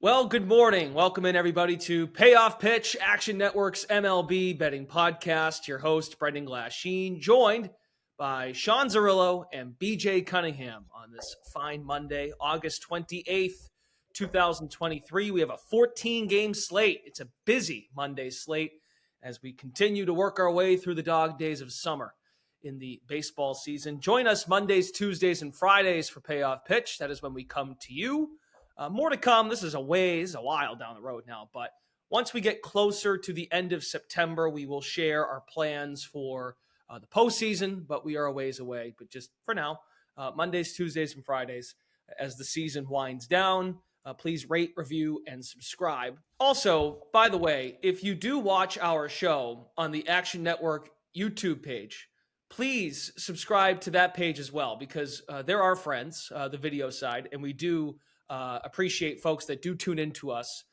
Well, good morning. Welcome in, everybody, to Payoff Pitch, Action Network's MLB betting podcast. Your host, Brendan Glasheen, joined by Sean Zerillo and BJ Cunningham on this fine Monday, August 28th, 2023. We have a 14-game slate. It's a busy Monday slate as we continue to work our way through the dog days of summer in the baseball season. Join us Mondays, Tuesdays, and Fridays for Payoff Pitch. That is when we come to you. More to come. This is a while down the road now, but once we get closer to the end of September, we will share our plans for the postseason, but we are a ways away. But just for now, Mondays, Tuesdays, and Fridays as the season winds down. Please rate, review, and subscribe. Also, by the way, if you do watch our show on the Action Network YouTube page, please subscribe to that page as well, because they're our friends, the video side, and we do appreciate folks that do tune into us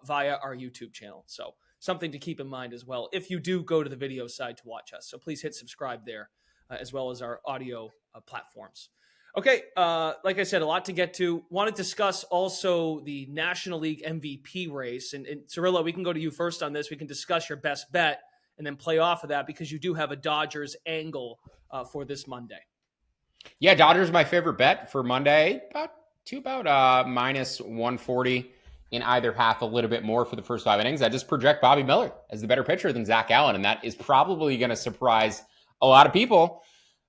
via our YouTube channel. So something to keep in mind as well if you do go to the video side to watch us. So please hit subscribe there as well as our audio platforms. Okay, like I said, a lot to get to. Want to discuss also the National League MVP race. And Zerillo, we can go to you first on this. We can discuss your best bet and then play off of that because you do have a Dodgers angle for this Monday. Yeah, Dodgers my favorite bet for Monday. About minus 140 in either half, a little bit more for the first 5 innings. I just project Bobby Miller as the better pitcher than Zach Allen, and that is probably going to surprise a lot of people.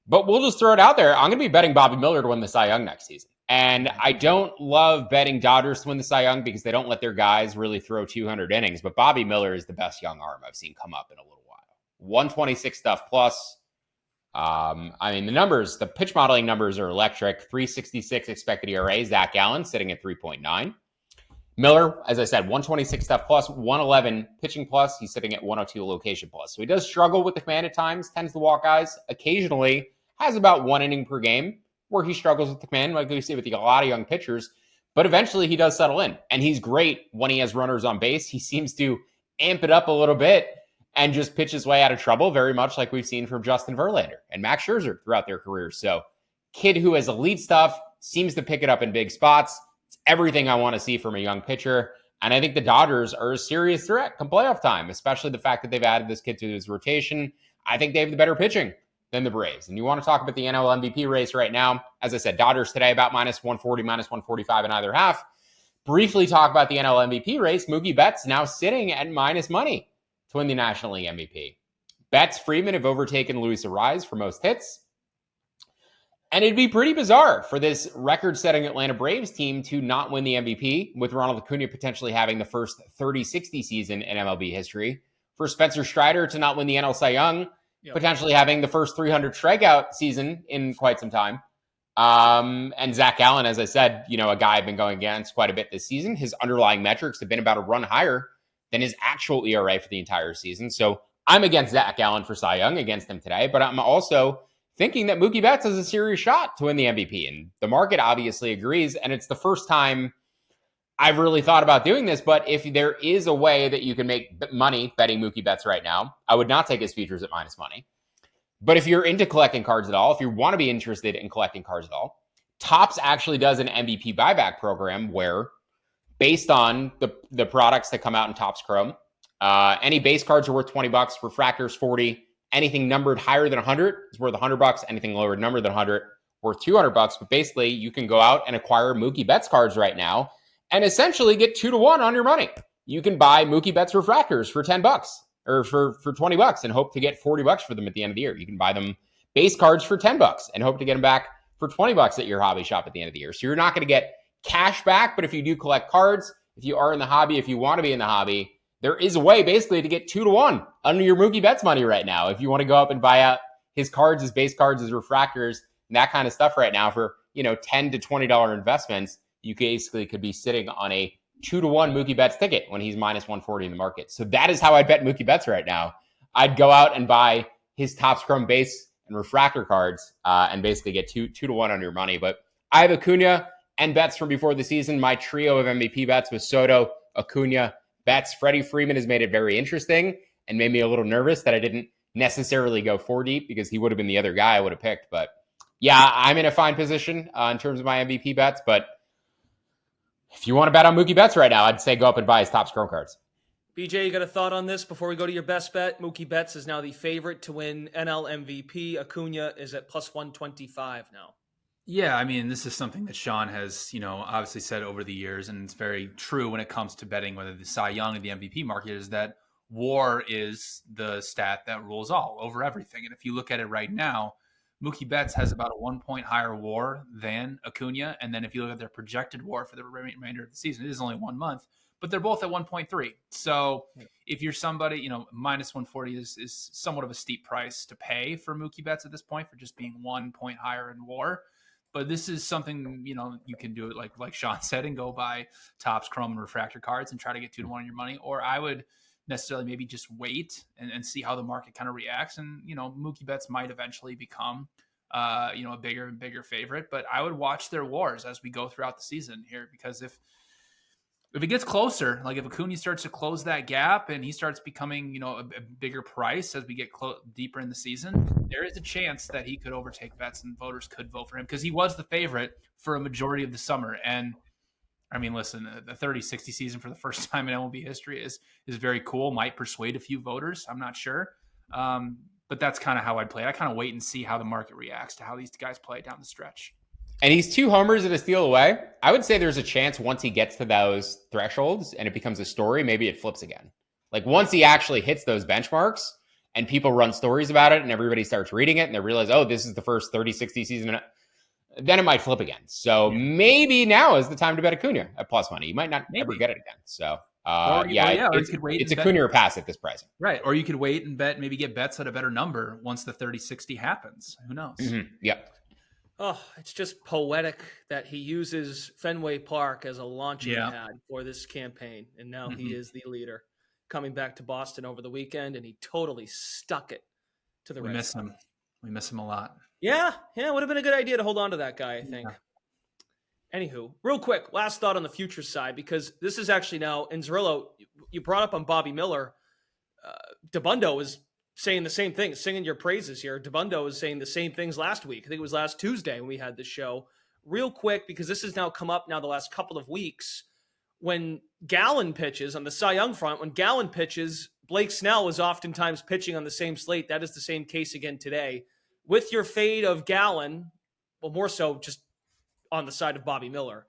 But we'll just throw it out there. I'm going to be betting Bobby Miller to win the Cy Young next season. And I don't love betting Dodgers to win the Cy Young because they don't let their guys really throw 200 innings. But Bobby Miller is the best young arm I've seen come up in a little while. 126 stuff plus. The numbers, the pitch modeling numbers are electric. 366 expected ERA. Zach Allen sitting at 3.9. Miller, as I said, 126 stuff plus, 111 pitching plus. He's sitting at 102 location plus. So he does struggle with the command at times, tends to walk guys. Occasionally has about 1 inning per game where he struggles with the command, like we see with a lot of young pitchers. But eventually he does settle in. And he's great when he has runners on base. He seems to amp it up a little bit and just pitch his way out of trouble, very much like we've seen from Justin Verlander and Max Scherzer throughout their careers. So kid who has elite stuff, seems to pick it up in big spots. It's everything I want to see from a young pitcher. And I think the Dodgers are a serious threat come playoff time, especially the fact that they've added this kid to his rotation. I think they have the better pitching than the Braves. And you want to talk about the NL MVP race right now. As I said, Dodgers today about minus 140, minus 145 in either half. Briefly talk about the NL MVP race. Mookie Betts now sitting at minus money to win the National League MVP. Betts, Freeman have overtaken Luis Arraez for most hits. And it'd be pretty bizarre for this record-setting Atlanta Braves team to not win the MVP, with Ronald Acuna potentially having the first 30-60 season in MLB history. For Spencer Strider to not win the NL Cy Young, potentially having the first 300 strikeout season in quite some time. And Zach Allen, as I said, a guy I've been going against quite a bit this season. His underlying metrics have been about a run higher than his actual ERA for the entire season. So I'm against Zach Allen for Cy Young, against him today, but I'm also thinking that Mookie Betts has a serious shot to win the MVP. And the market obviously agrees. And it's the first time I've really thought about doing this. But if there is a way that you can make money betting Mookie Betts right now, I would not take his futures at minus money. But if you're into collecting cards at all, if you want to be interested in collecting cards at all, Topps actually does an MVP buyback program where, based on the products that come out in Topps Chrome, any base cards are worth $20, refractors $40. Anything numbered higher than 100 is worth $100. Anything lower numbered than 100 worth $200. But basically, you can go out and acquire Mookie Betts cards right now and essentially get 2-to-1 on your money. You can buy Mookie Betts refractors for $10 or for $20 and hope to get $40 for them at the end of the year. You can buy them base cards for $10 and hope to get them back for $20 at your hobby shop at the end of the year. So you're not going to get cash back, but if you do collect cards, if you are in the hobby, if you want to be in the hobby, there is a way basically to get 2-to-1 under your Mookie Betts money right now. If you want to go up and buy out his cards, his base cards, his refractors, and that kind of stuff right now for, $10 to $20 investments, you basically could be sitting on a 2-to-1 Mookie Betts ticket when he's minus 140 in the market. So that is how I'd bet Mookie Betts right now. I'd go out and buy his Topps Chrome base and refractor cards and basically get 2-to-1 on your money. But I have Acuna and Betts from before the season. My trio of MVP bets was Soto, Acuna, Betts. Freddie Freeman has made it very interesting and made me a little nervous that I didn't necessarily go 4 deep because he would have been the other guy I would have picked. But yeah, I'm in a fine position in terms of my MVP bets. But If you want to bet on Mookie Betts right now, I'd say go up and buy his top Chrome cards. BJ, you got a thought on this before we go to your best bet? Mookie Betts is now the favorite to win NL MVP. Acuna is at plus 125 now. Yeah, I mean, this is something that Sean has, obviously said over the years, and it's very true when it comes to betting whether the Cy Young or the MVP market, is that WAR is the stat that rules all over everything. And if you look at it right now, Mookie Betts has about a 1 point higher WAR than Acuna. And then if you look at their projected WAR for the remainder of the season, it is only 1 month, but they're both at 1.3. So if you're somebody, minus 140 is somewhat of a steep price to pay for Mookie Betts at this point for just being 1 point higher in WAR. But this is something, you can do it like Sean said and go buy Topps, Chrome, and Refractor cards and try to get 2 to 1 on your money. Or I would necessarily maybe just wait and see how the market kind of reacts. And, Mookie Betts might eventually become, a bigger and bigger favorite. But I would watch their WARs as we go throughout the season here, because if it gets closer, like if Acuna starts to close that gap and he starts becoming, a bigger price as we get deeper in the season, there is a chance that he could overtake Betts and voters could vote for him, because he was the favorite for a majority of the summer. And I mean, listen, the 30-60 season for the first time in MLB history is very cool. Might persuade a few voters. I'm not sure. But that's kind of how I'd play it. I kind of wait and see how the market reacts to how these guys play down the stretch. And he's 2 homers and a steal away. I would say there's a chance once he gets to those thresholds and it becomes a story, maybe it flips again. Like once he actually hits those benchmarks and people run stories about it and everybody starts reading it and they realize, oh, this is the first 30-60 season, then it might flip again. So maybe now is the time to bet Acuna at plus money. You might not ever get it again. So it's Acuna or pass at this price. Right. Or you could wait and maybe get Betts at a better number once the 30-60 happens. Who knows? Mm-hmm. Yep. Oh, it's just poetic that he uses Fenway Park as a launching pad for this campaign. And now he is the leader. Coming back to Boston over the weekend, and he totally stuck it to the Red Sox. We miss him a lot. Yeah, it would have been a good idea to hold on to that guy, I think. Yeah. Anywho, real quick, last thought on the future side, because this is actually now, in Zerillo, you brought up on Bobby Miller, DeBundo is saying the same thing, singing your praises here. DeBundo was saying the same things last week. I think it was last Tuesday when we had this show. Real quick, because this has now come up now the last couple of weeks. When Gallen pitches on the Cy Young front, when Gallen pitches, Blake Snell is oftentimes pitching on the same slate. That is the same case again today. With your fade of Gallen, well, more so just on the side of Bobby Miller,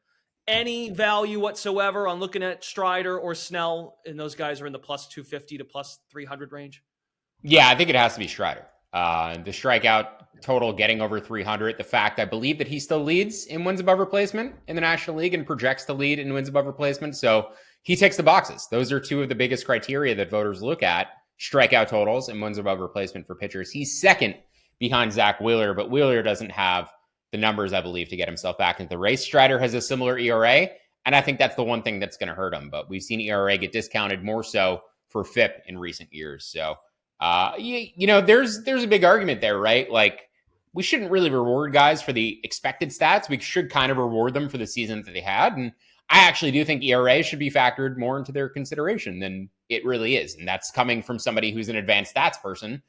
any value whatsoever on looking at Strider or Snell, and those guys are in the plus 250 to plus 300 range? Yeah, I think it has to be Strider. The strikeout total getting over 300. The fact I believe that he still leads in wins above replacement in the National League and projects to lead in wins above replacement. So he ticks the boxes. Those are 2 of the biggest criteria that voters look at: strikeout totals and wins above replacement for pitchers. He's second behind Zach Wheeler, but Wheeler doesn't have the numbers, I believe, to get himself back into the race. Strider has a similar ERA, and I think that's the one thing that's going to hurt him. But we've seen ERA get discounted more so for FIP in recent years. So there's a big argument there, right? Like, we shouldn't really reward guys for the expected stats. We should kind of reward them for the season that they had. And I actually do think ERA should be factored more into their consideration than it really is. And that's coming from somebody who's an advanced stats person.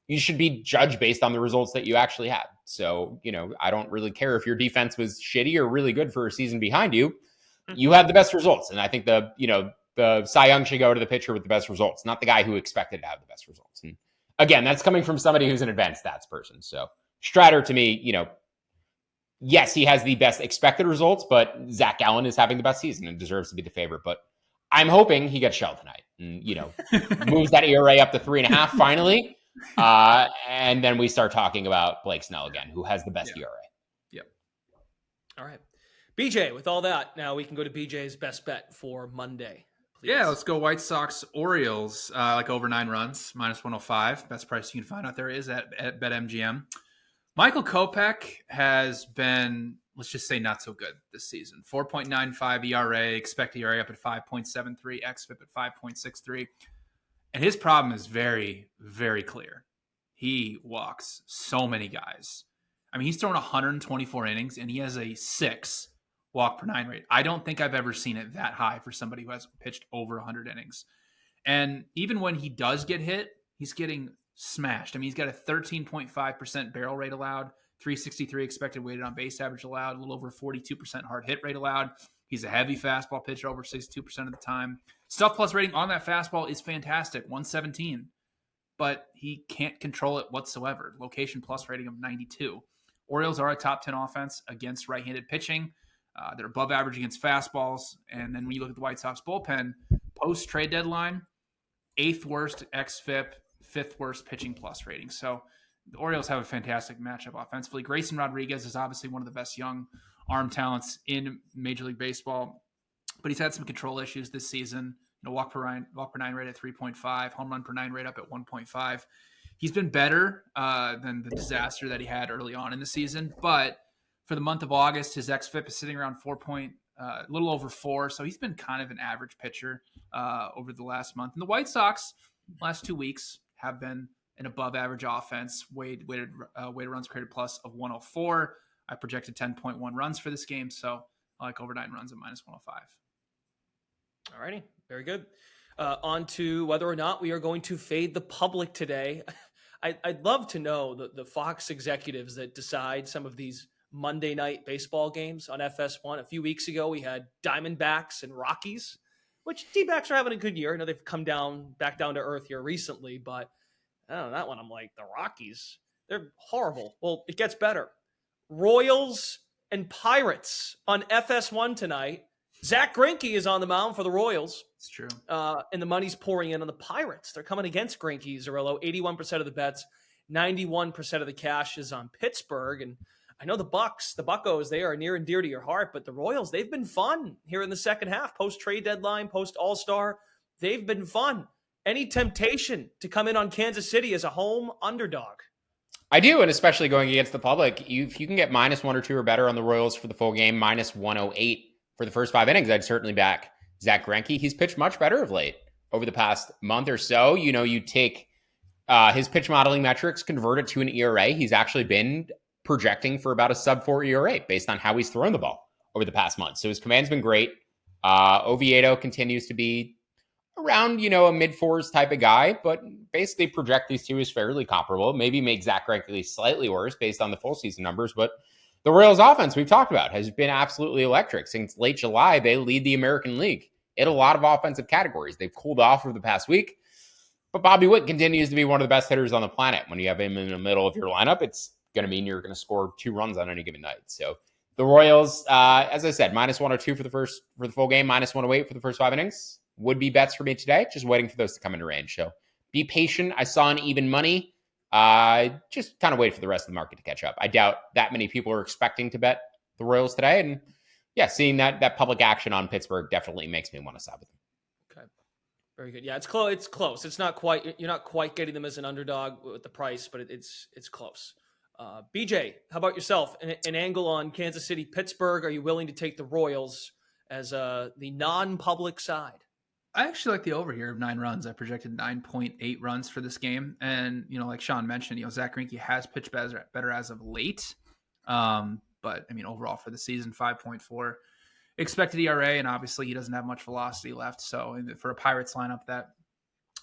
You should be judged based on the results that you actually had. So, I don't really care if your defense was shitty or really good for a season behind you. You had the best results. And I think the Cy Young should go to the pitcher with the best results, not the guy who expected to have the best results. And again, that's coming from somebody who's an advanced stats person. So Strider, to me, yes, he has the best expected results, but Zach Gallen is having the best season and deserves to be the favorite. But I'm hoping he gets shelled tonight and, moves that ERA up to 3.5 finally. And then we start talking about Blake Snell again, who has the best ERA. Yep. All right. BJ, with all that, now we can go to BJ's best bet for Monday. Please. Yeah, let's go White Sox Orioles, like over 9 runs, minus 105. Best price you can find out there is at BetMGM. Michael Kopech has been, let's just say, not so good this season. 4.95 ERA, expected ERA up at 5.73, xFIP at 5.63. And his problem is very, very clear. He walks so many guys. I mean, he's thrown 124 innings, and he has a 6 walk per 9 rate. I don't think I've ever seen it that high for somebody who has pitched over 100 innings. And even when he does get hit, he's getting smashed. I mean, he's got a 13.5% barrel rate allowed, 363 expected weighted on base average allowed, a little over 42% hard hit rate allowed. He's a heavy fastball pitcher over 62% of the time. Stuff plus rating on that fastball is fantastic, 117. But he can't control it whatsoever. Location plus rating of 92. Orioles are a top 10 offense against right-handed pitching. They're above average against fastballs. And then when you look at the White Sox bullpen, post-trade deadline, 8th worst xFIP, 5th worst pitching plus rating. So the Orioles have a fantastic matchup offensively. Grayson Rodriguez is obviously one of the best young arm talents in Major League Baseball, but he's had some control issues this season. Walk per nine rate at 3.5, home run per nine rate up at 1.5. He's been better than the disaster that he had early on in the season, but for the month of August, his xFIP is sitting around a little over 4, so he's been kind of an average pitcher over the last month. And the White Sox, last 2 weeks, have been an above-average offense, weighted runs created plus of 104. I projected 10.1 runs for this game, so I like over 9 runs at minus 105. All righty. Very good. On to whether or not we are going to fade the public today. I'd love to know the Fox executives that decide some of these Monday night baseball games on FS1. A few weeks ago, we had Diamondbacks and Rockies, which D-backs are having a good year. I know they've come back down to earth here recently, but I don't know, that one I'm like, the Rockies, they're horrible. Well, it gets better. Royals and Pirates on FS1 tonight. Zach Greinke is on the mound for the Royals. It's true. And the money's pouring in on the Pirates. They're coming against Greinke, Zerillo. 81% of the bets, 91% of the cash is on Pittsburgh. And I know the Buccos, they are near and dear to your heart, but the Royals, they've been fun here in the second half, post-trade deadline, post-All-Star. They've been fun. Any temptation to come in on Kansas City as a home underdog? I do, and especially going against the public. If you can get -1 or 2 or better on the Royals for the full game, -108 for the first 5 innings, I'd certainly back Zach Greinke. He's pitched much better of late over the past month or so. You take his pitch modeling metrics, convert it to an ERA. He's actually been projecting for about a sub-4 ERA based on how he's thrown the ball over the past month. So his command's been great. Oviedo continues to be around, a mid-4s type of guy, but basically project these two as fairly comparable. Maybe make Zach Greinke slightly worse based on the full season numbers, but the Royals offense we've talked about has been absolutely electric. Since late July, they lead the American League in a lot of offensive categories. They've cooled off over the past week, but Bobby Witt continues to be one of the best hitters on the planet. When you have him in the middle of your lineup, it's going to mean you're going to score 2 runs on any given night. So the Royals, as I said, -102 for the full game, -108 for the first 5 innings would be bets for me today. Just waiting for those to come into range. So be patient. I saw an even money. Just kind of wait for the rest of the market to catch up. I doubt that many people are expecting to bet the Royals today. And yeah, seeing that public action on Pittsburgh definitely makes me want to side with them. Okay. Very good. Yeah, it's close. It's close. It's not quite, you're not quite getting them as an underdog with the price, but it's close. BJ, how about yourself? An angle on Kansas City, Pittsburgh. Are you willing to take the Royals as the non-public side? I actually like the over here of 9 runs. I projected 9.8 runs for this game. And, like Sean mentioned, Zach Greinke has pitched better as of late. But, overall for the season, 5.4 expected ERA. And obviously he doesn't have much velocity left. So for a Pirates lineup that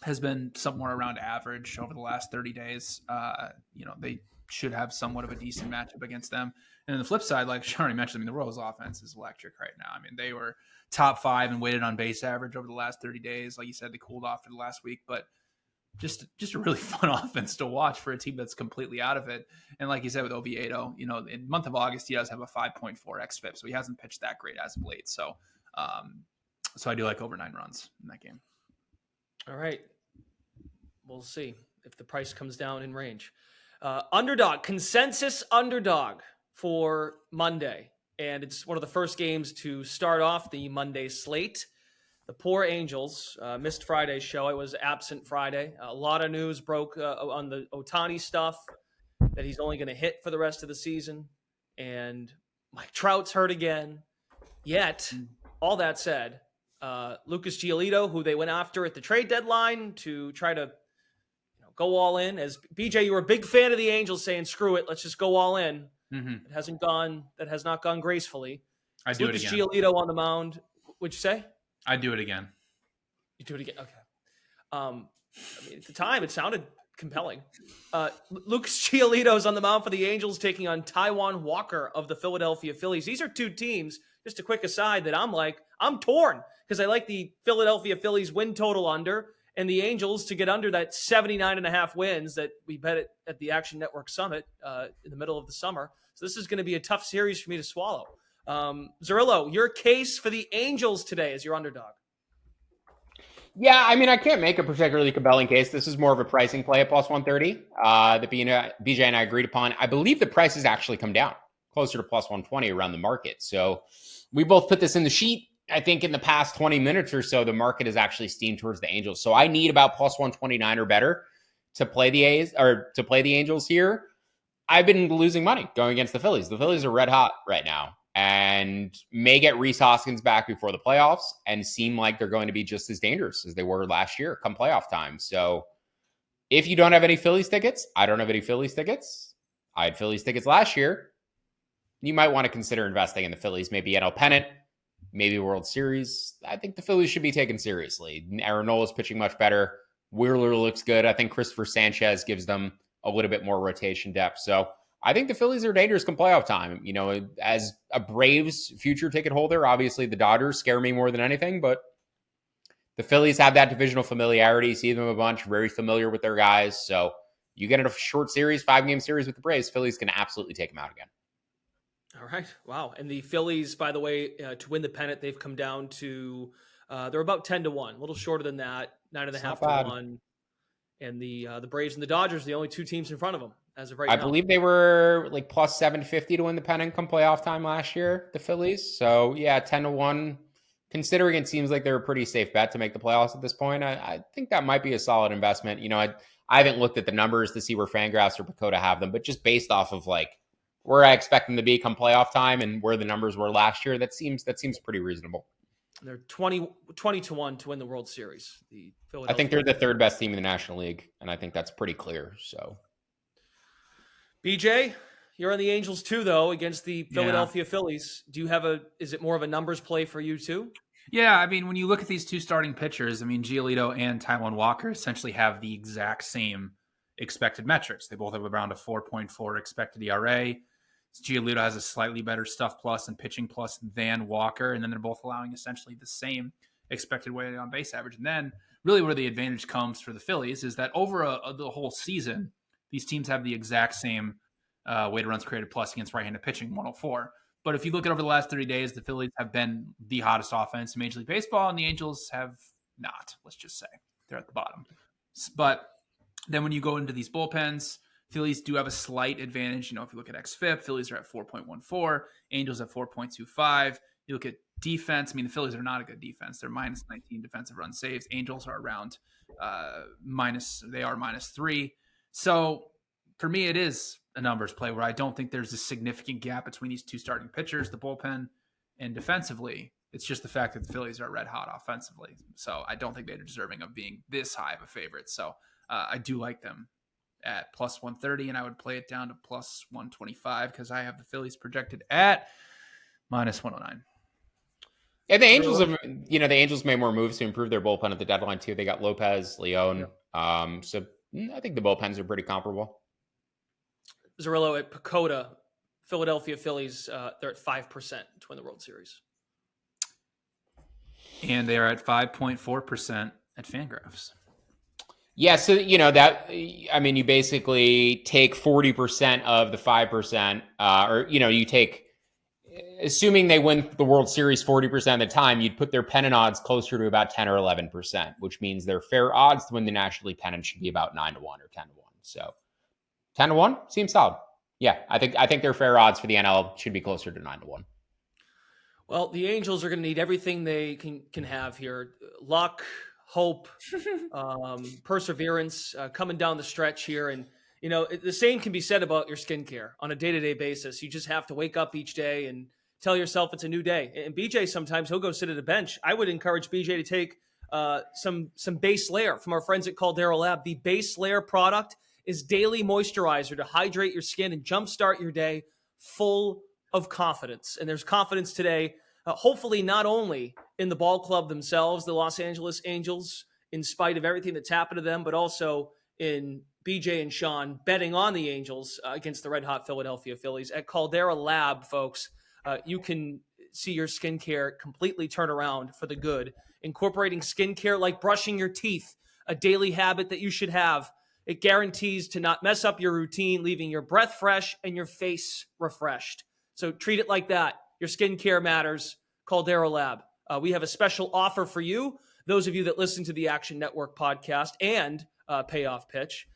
has been somewhere around average over the last 30 days, they should have somewhat of a decent matchup against them. And on the flip side, like Sean already mentioned, the Royals offense is electric right now. They were top 5 and weighted on base average over the last 30 days. Like you said, they cooled off for the last week, but just a really fun offense to watch for a team that's completely out of it. And like you said with Oviedo, in the month of August, he does have a 5.4 xFIP, so he hasn't pitched that great as of late. So I do like over 9 runs in that game. All right. We'll see if the price comes down in range. Underdog, consensus underdog for Monday. And it's one of the first games to start off the Monday slate. The poor Angels missed Friday's show. I was absent Friday. A lot of news broke on the Ohtani stuff, that he's only going to hit for the rest of the season. And Mike Trout's hurt again. Yet, all that said, Lucas Giolito, who they went after at the trade deadline to try to go all in. As BJ, you were a big fan of the Angels saying, screw it, let's just go all in. Mm-hmm. That has not gone gracefully. I do Lucas it again. Giolito on the mound. What'd you say? I do it again. You do it again. Okay. At the time, it sounded compelling. Lucas Giolito's on the mound for the Angels, taking on Taijuan Walker of the Philadelphia Phillies. These are two teams, just a quick aside, that I'm torn because I like the Philadelphia Phillies win total under and the Angels to get under that 79.5 wins that we bet at the Action Network Summit in the middle of the summer. So this is going to be a tough series for me to swallow. Zerillo, your case for the Angels today as your underdog. Yeah, I mean, I can't make a particularly compelling case. This is more of a pricing play at plus 130 that BJ and I agreed upon. I believe the price has actually come down closer to plus 120 around the market. So we both put this in the sheet. I think in the past 20 minutes or so, the market has actually steamed towards the Angels. So I need about plus 129 or better to play the Angels here. I've been losing money going against the Phillies. The Phillies are red hot right now and may get Rhys Hoskins back before the playoffs and seem like they're going to be just as dangerous as they were last year come playoff time. So if you don't have any Phillies tickets, I don't have any Phillies tickets. I had Phillies tickets last year. You might want to consider investing in the Phillies, maybe NL Pennant, maybe World Series. I think the Phillies should be taken seriously. Aaron Nola's pitching much better. Wheeler looks good. I think Christopher Sanchez gives them a little bit more rotation depth. So I think the Phillies are dangerous come playoff time. You know, as a Braves future ticket holder, obviously the Dodgers scare me more than anything, but the Phillies have that divisional familiarity, see them a bunch, very familiar with their guys. So you get in a short series, 5-game series with the Braves, Phillies can absolutely take them out again. All right. Wow. And the Phillies, by the way, to win the pennant, they've come down to, they're about 10-1, a little shorter than that, 9.5 to 1. And the Braves and the Dodgers, the only two teams in front of them as of right now. I believe they were like plus 750 to win the pennant come playoff time last year, the Phillies. So yeah, 10-1. Considering it seems like they're a pretty safe bet to make the playoffs at this point, I think that might be a solid investment. You know, I haven't looked at the numbers to see where Fangraphs or Pacoda have them, but just based off of like where I expect them to be come playoff time and where the numbers were last year, that seems pretty reasonable. They're 20-1 to win the World Series. I think they're the third best team in the National League, and I think that's pretty clear. So, BJ, you're on the Angels too, though, against the Philadelphia Phillies. Do you have is it more of a numbers play for you too? Yeah, I mean, when you look at these two starting pitchers, I mean, Giolito and Taijuan Walker essentially have the exact same expected metrics. They both have around a 4.4 expected ERA. Giolito has a slightly better stuff plus and pitching plus than Walker, and then they're both allowing essentially the same expected weighted on base average. And then really where the advantage comes for the Phillies is that over the whole season, these teams have the exact same weighted runs created plus against right-handed pitching, 104. But if you look at over the last 30 days, the Phillies have been the hottest offense in Major League Baseball, and the Angels have not, let's just say. They're at the bottom. But then when you go into these bullpens, Phillies do have a slight advantage. You know, if you look at xFIP, Phillies are at 4.14, Angels at 4.25. You look at defense. I mean, the Phillies are not a good defense. They're minus 19 defensive run saves. Angels are around minus 3. So for me, it is a numbers play where I don't think there's a significant gap between these two starting pitchers, the bullpen and defensively. It's just the fact that the Phillies are red hot offensively. So I don't think they're deserving of being this high of a favorite. So I do like them at plus 130, and I would play it down to plus 125 because I have the Phillies projected at minus 109. And the Angels have, the Angels made more moves to improve their bullpen at the deadline too. They got Lopez, Leon. Yeah. So I think the bullpens are pretty comparable. Zerillo at Pacoda, Philadelphia Phillies, they're at 5% to win the World Series. And they are at 5.4% at Fangraphs. Yeah, so, you basically take 40% of the 5%, you take, assuming they win the World Series 40% of the time, you'd put their pennant odds closer to about 10 or 11%, which means their fair odds to win the National League pennant should be about 9-1 or 10-1. So 10-1 seems solid. Yeah, I think their fair odds for the NL should be closer to 9-1. Well, the Angels are going to need everything they can have here. Luck, hope, perseverance coming down the stretch here. And, the same can be said about your skincare on a day-to-day basis. You just have to wake up each day and tell yourself it's a new day. And BJ, sometimes he'll go sit at a bench. I would encourage BJ to take some base layer from our friends at Caldera Lab. The base layer product is daily moisturizer to hydrate your skin and jumpstart your day full of confidence. And there's confidence today, hopefully not only in the ball club themselves, the Los Angeles Angels, in spite of everything that's happened to them, but also in BJ and Sean betting on the Angels against the red-hot Philadelphia Phillies at Caldera Lab, folks. You can see your skincare completely turn around for the good, incorporating skincare like brushing your teeth, a daily habit that you should have. It guarantees to not mess up your routine, leaving your breath fresh and your face refreshed. So treat it like that. Your skincare matters. Caldera Lab. We have a special offer for you, those of you that listen to the Action Network podcast and Payoff Pitch.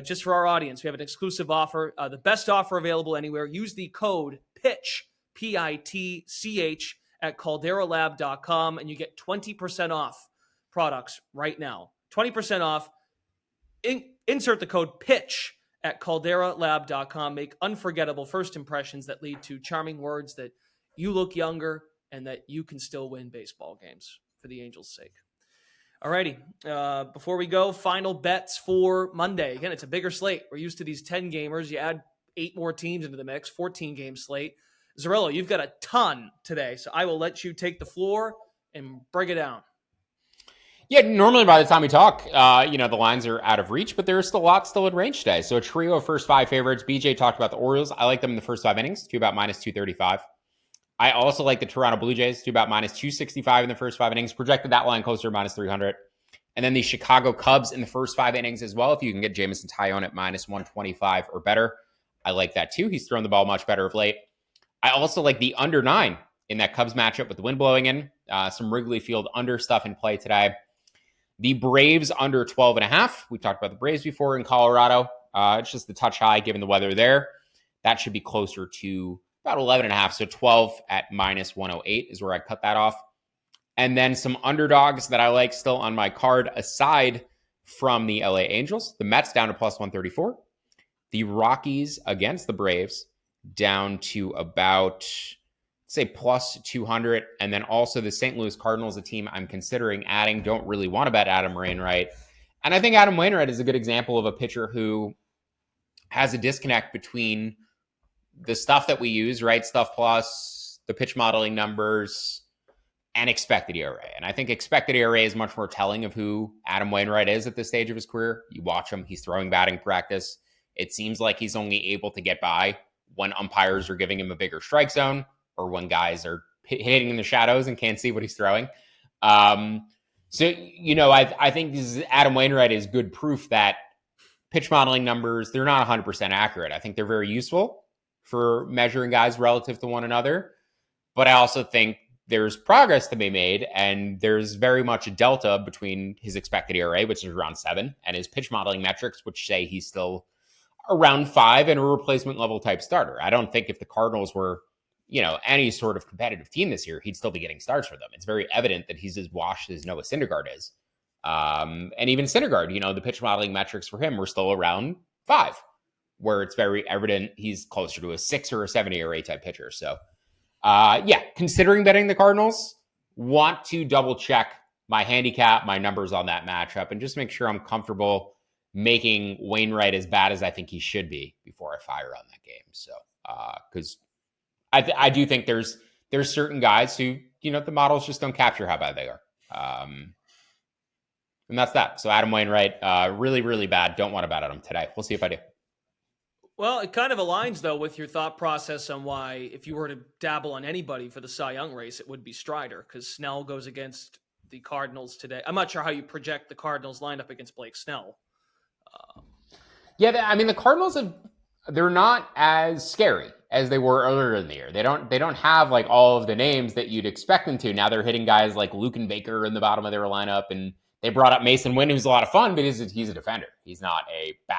Just for our audience, we have an exclusive offer, the best offer available anywhere. Use the code PITCH, PITCH, at calderalab.com, and you get 20% off products right now. 20% off. Insert the code PITCH at calderalab.com. Make unforgettable first impressions that lead to charming words that you look younger and that you can still win baseball games for the Angels' sake. Alrighty, before we go, final bets for Monday. Again, it's a bigger slate. We're used to these 10 gamers. You add 8 more teams into the mix, 14-game slate. Zerillo, you've got a ton today, so I will let you take the floor and break it down. Yeah, normally by the time we talk, the lines are out of reach, but there's still a lot still in range today. So a trio of first 5 favorites. BJ talked about the Orioles. I like them in the first 5 innings to about minus 235. I also like the Toronto Blue Jays to about minus 265 in the first 5 innings. Projected that line closer to minus 300. And then the Chicago Cubs in the first 5 innings as well. If you can get Jameson Taillon at minus 125 or better, I like that too. He's thrown the ball much better of late. I also like the under 9 in that Cubs matchup with the wind blowing in. Some Wrigley Field under stuff in play today. The Braves under 12.5. We talked about the Braves before in Colorado. It's just the touch high given the weather there. That should be closer to about 11.5. So 12 at minus 108 is where I cut that off. And then some underdogs that I like still on my card aside from the LA Angels. The Mets down to plus 134. The Rockies against the Braves down to about, say, plus 200. And then also the St. Louis Cardinals, a team I'm considering adding. Don't really want to bet Adam Wainwright. And I think Adam Wainwright is a good example of a pitcher who has a disconnect between the stuff that we use, right? Stuff plus, the pitch modeling numbers, and expected ERA. And I think expected ERA is much more telling of who Adam Wainwright is at this stage of his career. You watch him, he's throwing batting practice. It seems like he's only able to get by when umpires are giving him a bigger strike zone or when guys are hitting in the shadows and can't see what he's throwing. I think Adam Wainwright is good proof that pitch modeling numbers, they're not 100% accurate. I think they're very useful for measuring guys relative to one another. But I also think there's progress to be made, and there's very much a delta between his expected ERA, which is around 7, and his pitch modeling metrics, which say he's still around 5 and a replacement level type starter. I don't think if the Cardinals were, any sort of competitive team this year, he'd still be getting starts for them. It's very evident that he's as washed as Noah Syndergaard is. And even Syndergaard, the pitch modeling metrics for him were still around 5, where it's very evident he's closer to a 6 or a 7 ERA type pitcher. So, considering betting the Cardinals, want to double check my handicap, my numbers on that matchup, and just make sure I'm comfortable making Wainwright as bad as I think he should be before I fire on that game. So, because I do think there's certain guys who, the models just don't capture how bad they are. And that's that. So Adam Wainwright, really, really bad. Don't want to bet on him today. We'll see if I do. Well, it kind of aligns, though, with your thought process on why, if you were to dabble on anybody for the Cy Young race, it would be Strider, because Snell goes against the Cardinals today. I'm not sure how you project the Cardinals lineup against Blake Snell. The Cardinals they're not as scary as they were earlier in the year. They don't have like all of the names that you'd expect them to. Now they're hitting guys like Luke and Baker in the bottom of their lineup, and they brought up Mason Wynn, who's a lot of fun, but he's a defender. He's not a bat.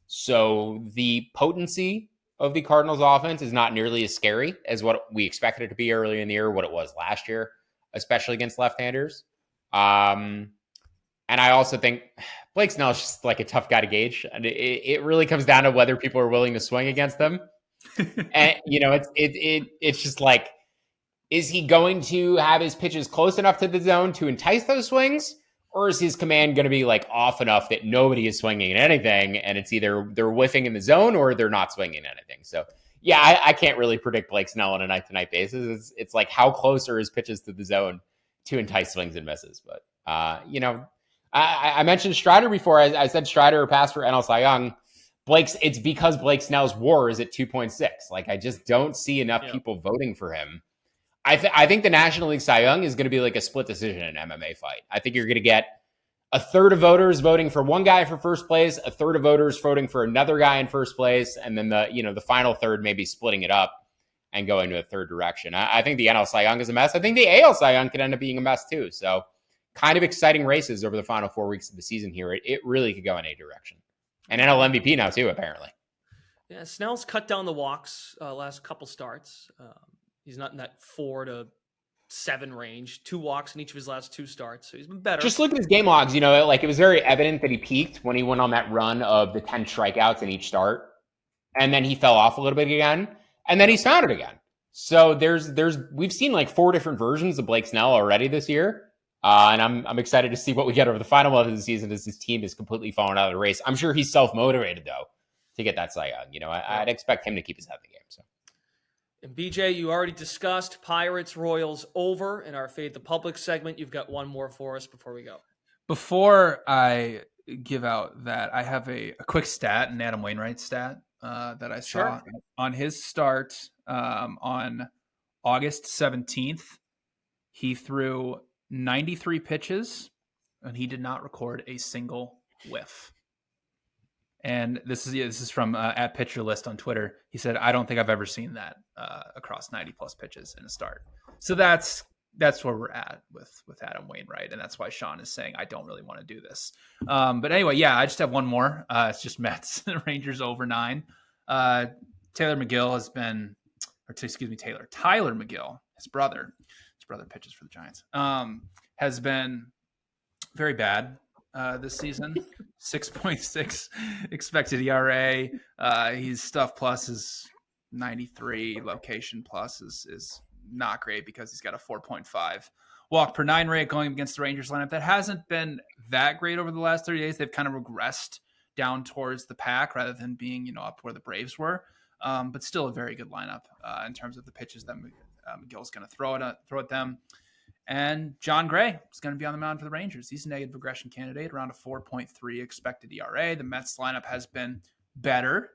So the potency of the Cardinals offense is not nearly as scary as what we expected it to be earlier in the year, what it was last year, especially against left-handers. And I also think Blake Snell is just like a tough guy to gauge. And it really comes down to whether people are willing to swing against them. And, it's just like, is he going to have his pitches close enough to the zone to entice those swings? Or is his command going to be like off enough that nobody is swinging at anything, and it's either they're whiffing in the zone or they're not swinging at anything? So, I can't really predict Blake Snell on a night-to-night basis. It's like how close are his pitches to the zone to entice swings and misses. But, I mentioned Strider before. I said Strider or pass for NL Cy Young. It's because Blake Snell's WAR is at 2.6. Like, I just don't see enough people voting for him. I think the National League Cy Young is going to be like a split decision in an MMA fight. I think you're going to get a third of voters voting for one guy for first place, a third of voters voting for another guy in first place, and then the final third maybe splitting it up and going to a third direction. I think the NL Cy Young is a mess. I think the AL Cy Young could end up being a mess too. So kind of exciting races over the final 4 weeks of the season here. It really could go in a direction. And NL MVP now too, apparently. Yeah, Snell's cut down the walks last couple starts. He's not in that 4 to 7 range, 2 walks in each of his last 2 starts. So he's been better. Just look at his game logs. Like it was very evident that he peaked when he went on that run of the 10 strikeouts in each start. And then he fell off a little bit again. And then he's found it again. So we've seen like 4 different versions of Blake Snell already this year. And I'm excited to see what we get over the final month of the season as his team is completely fallen out of the race. I'm sure he's self-motivated though to get that Cy Young. I'd expect him to keep his head in the game. So. And BJ, you already discussed Pirates Royals over in our Fade the Public segment. You've got one more for us before we go. Before I give out that, I have a quick stat, an Adam Wainwright stat that I saw on his start on August 17th. He threw 93 pitches and he did not record a single whiff. And this is from at Pitcher List on Twitter. He said, "I don't think I've ever seen that across 90 plus pitches in a start." So that's where we're at with Adam Wainwright, and that's why Sean is saying I don't really want to do this. But anyway, yeah, I just have one more. It's just Mets Rangers over 9. Tyler McGill his brother pitches for the Giants. Has been very bad this season. 6.6 expected ERA. His stuff plus is 93. Location plus is not great because he's got a 4.5 walk per 9 rate going against the Rangers lineup. That hasn't been that great over the last 30 days. They've kind of regressed down towards the pack rather than being, up where the Braves were. But still a very good lineup in terms of the pitches that McGill's going to throw at them. And John Gray is going to be on the mound for the Rangers. He's a negative regression candidate, around a 4.3 expected ERA. The Mets lineup has been better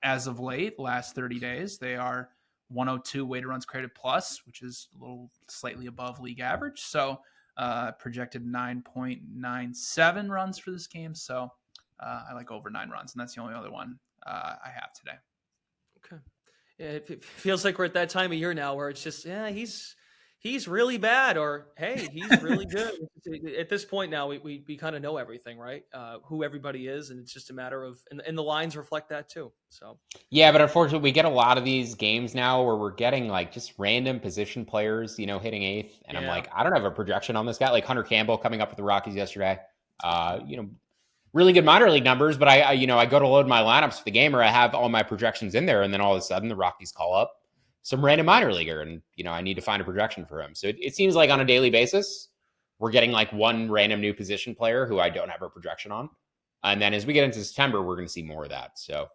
as of late, last 30 days. They are 102 weighted runs created plus, which is a little slightly above league average. So projected 9.97 runs for this game. So I like over 9 runs, and that's the only other one I have today. Okay. Yeah, it feels like we're at that time of year now where it's just, he's really bad, or hey, he's really good. At this point now, we kind of know everything, right? Who everybody is, and it's just a matter of, and the lines reflect that too. So yeah, but unfortunately, we get a lot of these games now where we're getting like just random position players, hitting 8th, and I'm like, I don't have a projection on this guy. Like Hunter Campbell coming up with the Rockies yesterday, really good minor league numbers, but I go to load my lineups for the game, or I have all my projections in there, and then all of a sudden the Rockies call up some random minor leaguer, and I need to find a projection for him. So it seems like on a daily basis, we're getting like one random new position player who I don't have a projection on. And then as we get into September, we're going to see more of that. So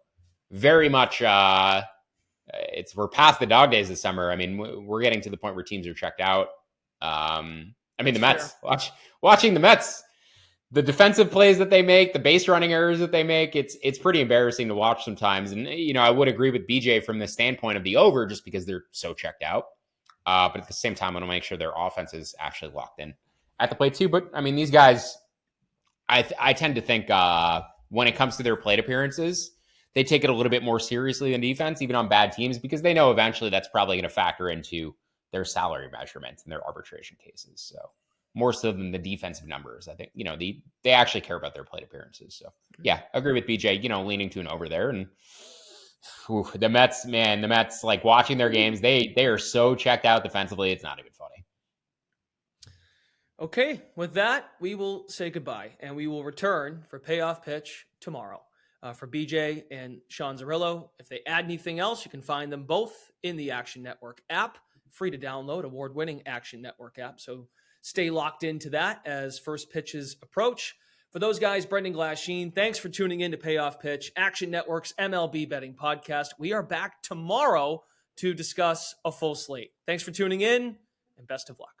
very much, we're past the dog days this summer. I mean, we're getting to the point where teams are checked out. The Mets, watching the Mets, the defensive plays that they make, the base running errors that they make, it's pretty embarrassing to watch sometimes. And, I would agree with BJ from the standpoint of the over, just because they're so checked out. But at the same time, I want to make sure their offense is actually locked in at the plate too. But these guys, I tend to think when it comes to their plate appearances, they take it a little bit more seriously than defense, even on bad teams, because they know eventually that's probably going to factor into their salary measurements and their arbitration cases. So more so than the defensive numbers, I think, they actually care about their plate appearances. So yeah, I agree with BJ, leaning to an over there. And the Mets, like watching their games, they are so checked out defensively. It's not even funny. Okay. With that, we will say goodbye, and we will return for Payoff Pitch tomorrow. For BJ and Sean Zerillo, if they add anything else, you can find them both in the Action Network app, free to download, award-winning Action Network app. So stay locked into that as first pitches approach. For those guys, Brendan Glasheen, thanks for tuning in to Payoff Pitch, Action Network's MLB betting podcast. We are back tomorrow to discuss a full slate. Thanks for tuning in, and best of luck.